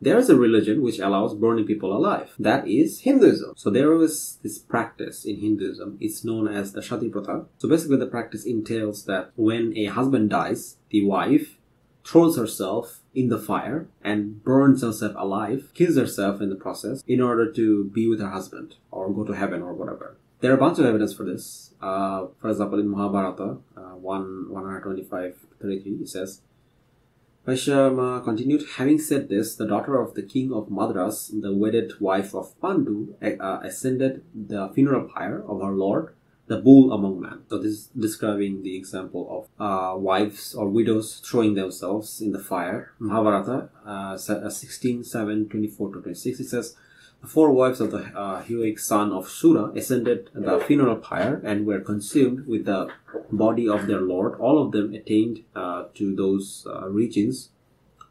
there is a religion which allows burning people alive. That is Hinduism. So there was this practice in Hinduism. It's known as the Satipratha. So basically the practice entails that when a husband dies, the wife throws herself in the fire and burns herself alive, kills herself in the process in order to be with her husband or go to heaven or whatever. There are a bunch of evidence for this. For example, in Mahabharata 125-33, it says, Vaishyama continued, having said this, the daughter of the king of Madras, the wedded wife of Pandu, ascended the funeral pyre of her lord, the bull among men. So this is describing the example of wives or widows throwing themselves in the fire. Mahabharata 16:7-24-26, it says, the four wives of the heroic son of Sura ascended the funeral pyre and were consumed with the body of their lord. All of them attained to those regions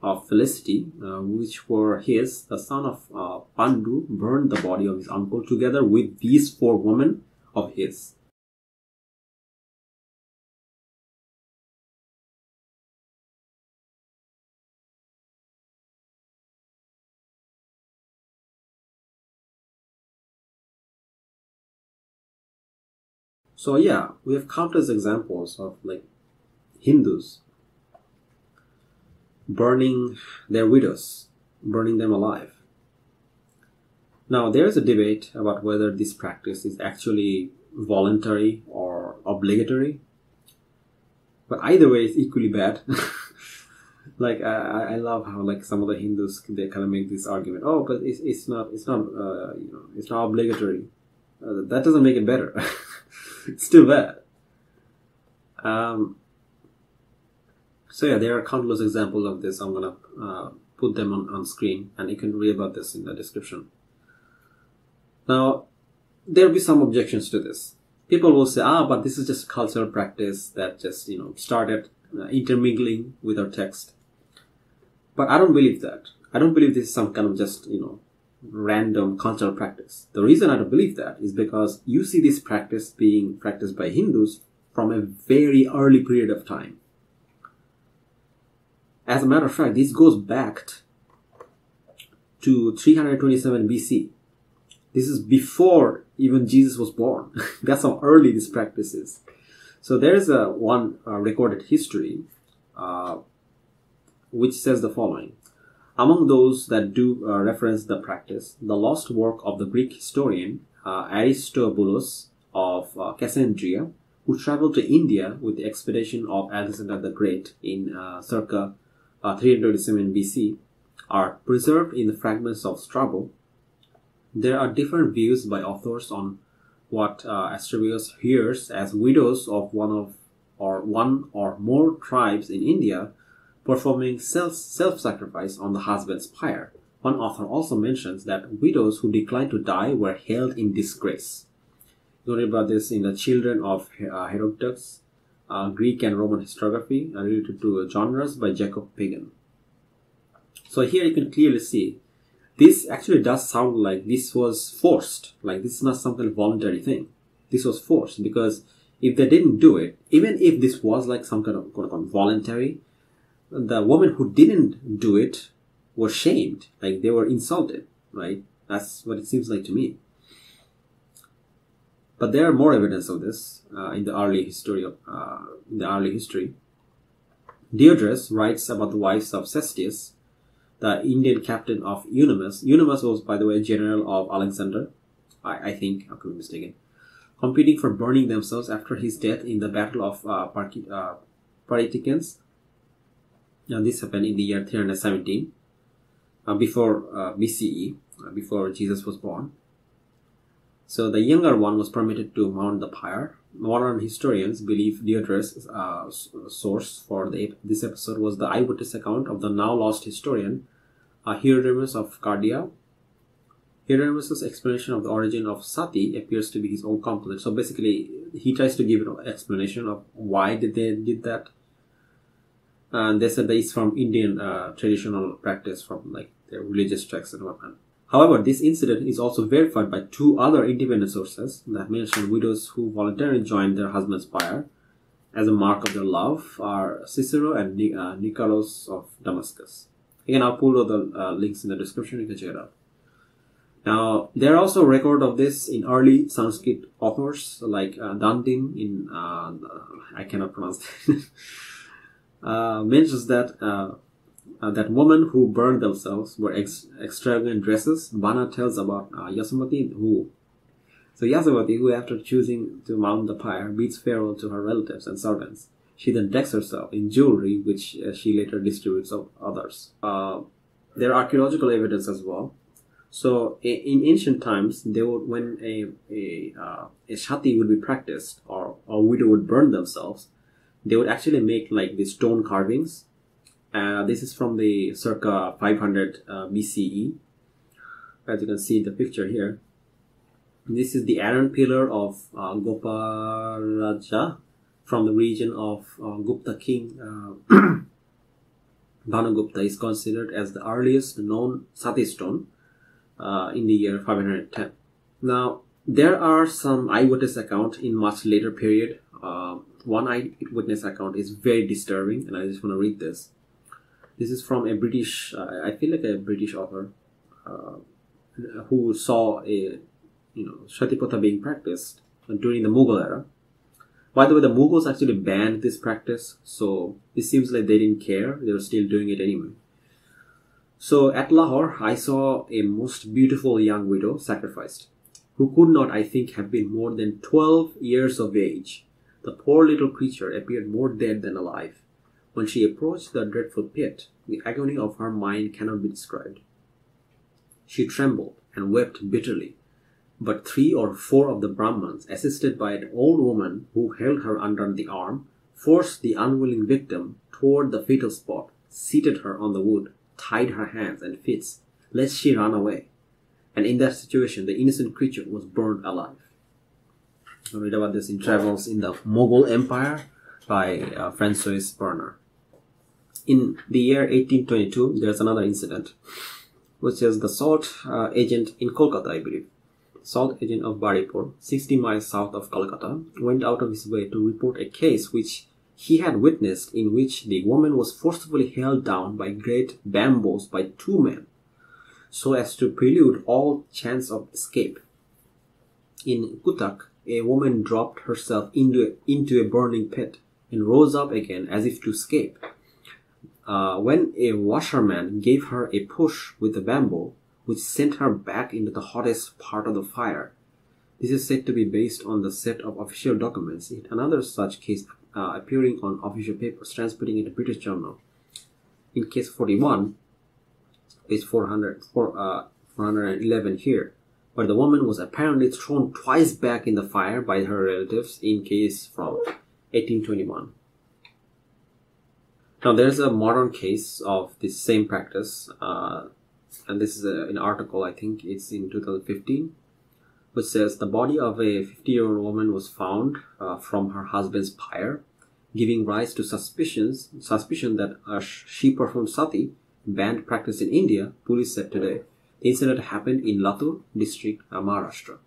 of felicity, which were his. The son of Pandu burned the body of his uncle together with these four women of his. So yeah, we have countless examples of like Hindus burning their widows, burning them alive. Now there is a debate about whether this practice is actually voluntary or obligatory, but either way it's equally bad. Like I love how like some of the Hindus, they kind of make this argument, oh, but it's not it's not obligatory. That doesn't make it better. It's still bad. So yeah, there are countless examples of this. I'm gonna put them on screen, and you can read about this in the description. Now, there'll be some objections to this. People will say, but this is just cultural practice that just started intermingling with our text. But I don't believe that. I don't believe this is some kind of just random cultural practice. The reason I don't believe that is because you see this practice being practiced by Hindus from a very early period of time. As a matter of fact, this goes back to 327 BC. This is before even Jesus was born. That's how early this practice is. So there is one recorded history which says the following. Among those that do reference the practice, the lost work of the Greek historian Aristobulus of Cassandria, who traveled to India with the expedition of Alexander the Great in circa 327 BC, are preserved in the fragments of Strabo. There are different views by authors on what Aristobulus hears as widows of one or more tribes in India performing self-sacrifice on the husband's pyre. One author also mentions that widows who declined to die were held in disgrace. You read about this in the Children of Herodotus, Greek and Roman historiography related to genres by Jacob Pagan. So here you can clearly see this actually does sound like this was forced. Like this is not something voluntary thing. This was forced because if they didn't do it, even if this was like some kind of voluntary, the women who didn't do it were shamed, like they were insulted, right? That's what it seems like to me. But there are more evidence of this in the early history. Diodorus writes about the wives of Cestius, the Indian captain of Eunomus. Eunomus was, by the way, general of Alexander. I think I could be mistaken. Competing for burning themselves after his death in the Battle of Parithicans. Now, this happened in the year 317, before BCE, before Jesus was born. So the younger one was permitted to mount the pyre. Modern historians believe Diodorus' source for this episode was the eyewitness account of the now lost historian Hieronymus of Cardia. Hieronymus' explanation of the origin of sati appears to be his own component. So basically, he tries to give an explanation of why they did that. And they said that it's from Indian traditional practice, from like their religious texts and whatnot. However, this incident is also verified by two other independent sources that mention widows who voluntarily joined their husband's pyre as a mark of their love are Cicero and Nicholas of Damascus. Again, I'll put all the links in the description. You can check it out. Now, there are also record of this in early Sanskrit authors like Dandin in I cannot pronounce that. Mentions that that women who burned themselves were extravagant dresses. Bana tells about Yasavati who after choosing to mount the pyre bids farewell to her relatives and servants. She then decks herself in jewelry which she later distributes to others. There are archaeological evidence as well. So in ancient times, they would, when a shati would be practiced or a widow would burn themselves, they would actually make like these stone carvings. This is from the circa 500 BCE. As you can see in the picture here, this is the iron pillar of Goparaja from the region of Gupta king. Bhanugupta is considered as the earliest known sati stone. In the year 510. Now, there are some eyewitness accounts in much later period. One eyewitness account is very disturbing, and I just want to read this. This is from a British, I feel like a British author, who saw a, Satipratha being practiced during the Mughal era. By the way, the Mughals actually banned this practice, so it seems like they didn't care. They were still doing it anyway. So at Lahore, I saw a most beautiful young widow sacrificed, who could not, I think, have been more than 12 years of age. The poor little creature appeared more dead than alive. When she approached the dreadful pit, the agony of her mind cannot be described. She trembled and wept bitterly, but 3 or 4 of the Brahmans, assisted by an old woman who held her under the arm, forced the unwilling victim toward the fatal spot, seated her on the wood, tied her hands and feet, lest she run away. And in that situation, the innocent creature was burned alive. I'll read about this in Travels in the Mughal Empire by Francois Berner. In the year 1822, there's another incident, which is the salt agent in Kolkata, I believe. Salt agent of Baripur, 60 miles south of Calcutta, went out of his way to report a case which he had witnessed, in which the woman was forcibly held down by great bamboos by 2 men, so as to prelude all chance of escape. In Cuttack, a woman dropped herself into a burning pit and rose up again as if to escape. When a washerman gave her a push with a bamboo, which sent her back into the hottest part of the fire. This is said to be based on the set of official documents in another such case appearing on official papers, transmitting in a British journal. In case 41, page 411 here, where the woman was apparently thrown twice back in the fire by her relatives in case from 1821. Now there's a modern case of this same practice, and this is an article, I think it's in 2015, which says the body of a 50-year-old woman was found from her husband's pyre, giving rise to suspicion that she performed sati, banned practice in India, police said today. The incident happened in Latur district, Maharashtra.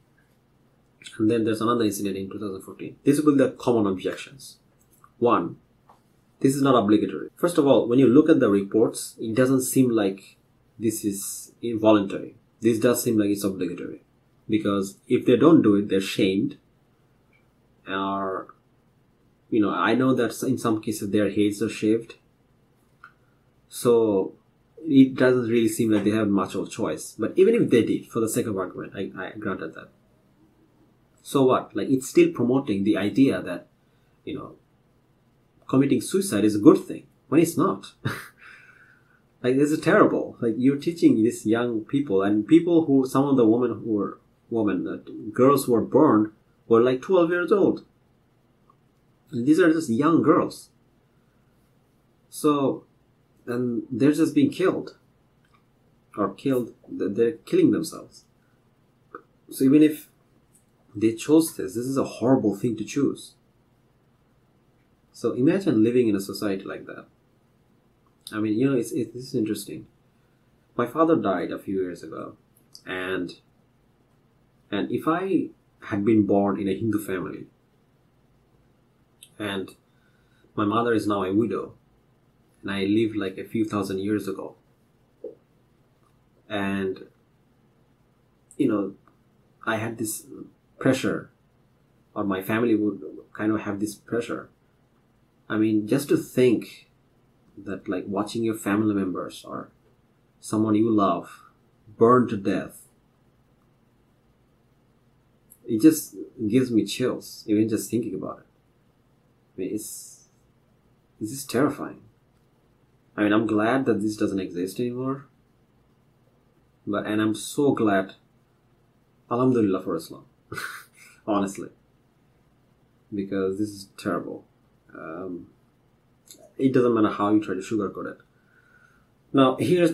And then there's another incident in 2014. These will be the common objections. 1. This is not obligatory. First of all, when you look at the reports, it doesn't seem like this is involuntary. This does seem like it's obligatory. Because if they don't do it, they're shamed. Or, I know that in some cases their heads are shaved. So, it doesn't really seem like they have much of a choice. But even if they did, for the sake of argument, I granted that. So what? Like, it's still promoting the idea that, committing suicide is a good thing, when it's not. Like, this is terrible. Like, you're teaching these young people, and people who, some of the girls who were burned were like 12 years old. And these are just young girls. So, and they're just being killed. Or killed, they're killing themselves. So even if they chose this is a horrible thing to choose. So imagine living in a society like that. I mean, this is interesting. My father died a few years ago, and if I had been born in a Hindu family, and my mother is now a widow, and I lived like a few thousand years ago, And you know, I had this pressure, or my family would kind of have this pressure. I mean, just to think that like watching your family members or someone you love burned to death, it just gives me chills, even just thinking about it. I mean, it's just terrifying. I mean, I'm glad that this doesn't exist anymore. And I'm so glad, Alhamdulillah for Islam, honestly, because this is terrible. It doesn't matter how you try to sugarcoat it. Now, here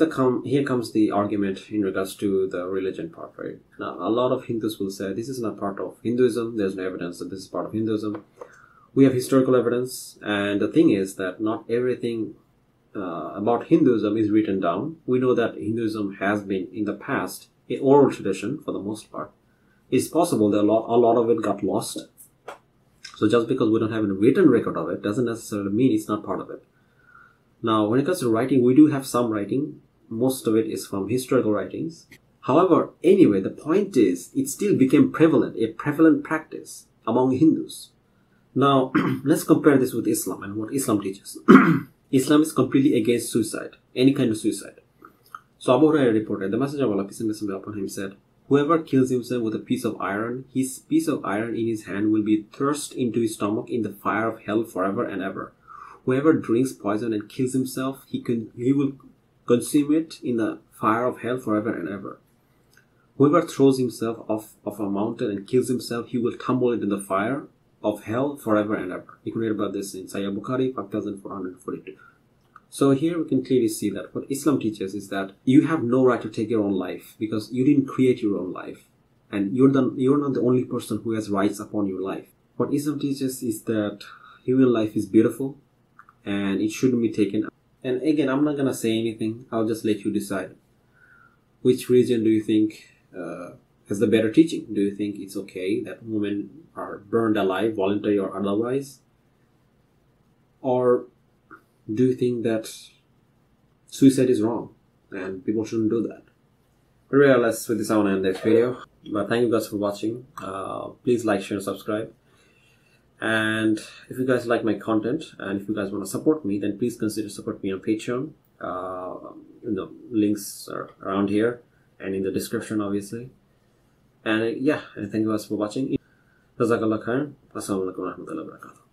comes the argument in regards to the religion part, right? Now, a lot of Hindus will say this is not part of Hinduism. There's no evidence that this is part of Hinduism. We have historical evidence, and the thing is that not everything about Hinduism is written down. We know that Hinduism has been in the past an oral tradition for the most part. It's possible that a lot of it got lost. So just because we don't have a written record of it doesn't necessarily mean it's not part of it. Now, when it comes to writing, we do have some writing. Most of it is from historical writings. However, anyway, the point is, it still became a prevalent practice among Hindus. Now, let's compare this with Islam and what Islam teaches. Islam is completely against suicide, any kind of suicide. So Abu Hurairah reported, the Messenger of Allah, peace and blessings upon him, said, whoever kills himself with a piece of iron, his piece of iron in his hand will be thrust into his stomach in the fire of hell forever and ever. Whoever drinks poison and kills himself, he will consume it in the fire of hell forever and ever. Whoever throws himself off of a mountain and kills himself, he will tumble into the fire of hell forever and ever. You can read about this in Sahih Bukhari 5442. So here we can clearly see that what Islam teaches is that you have no right to take your own life because you didn't create your own life, and you're not the only person who has rights upon your life. What Islam teaches is that human life is beautiful and it shouldn't be taken. And again, I'm not gonna say anything. I'll just let you decide. Which religion do you think has the better teaching? Do you think it's okay that women are burned alive, voluntary or otherwise? Or do you think that suicide is wrong and people shouldn't do that? But regardless, with this I want to end this video. But thank you guys for watching. Please like, share, and subscribe. And if you guys like my content and if you guys want to support me, then please consider support me on Patreon. The links are around here and in the description, obviously. And yeah, and thank you guys for watching. Jazakallah khairan. Assalamu alaikum warahmatullahi wabarakatuh.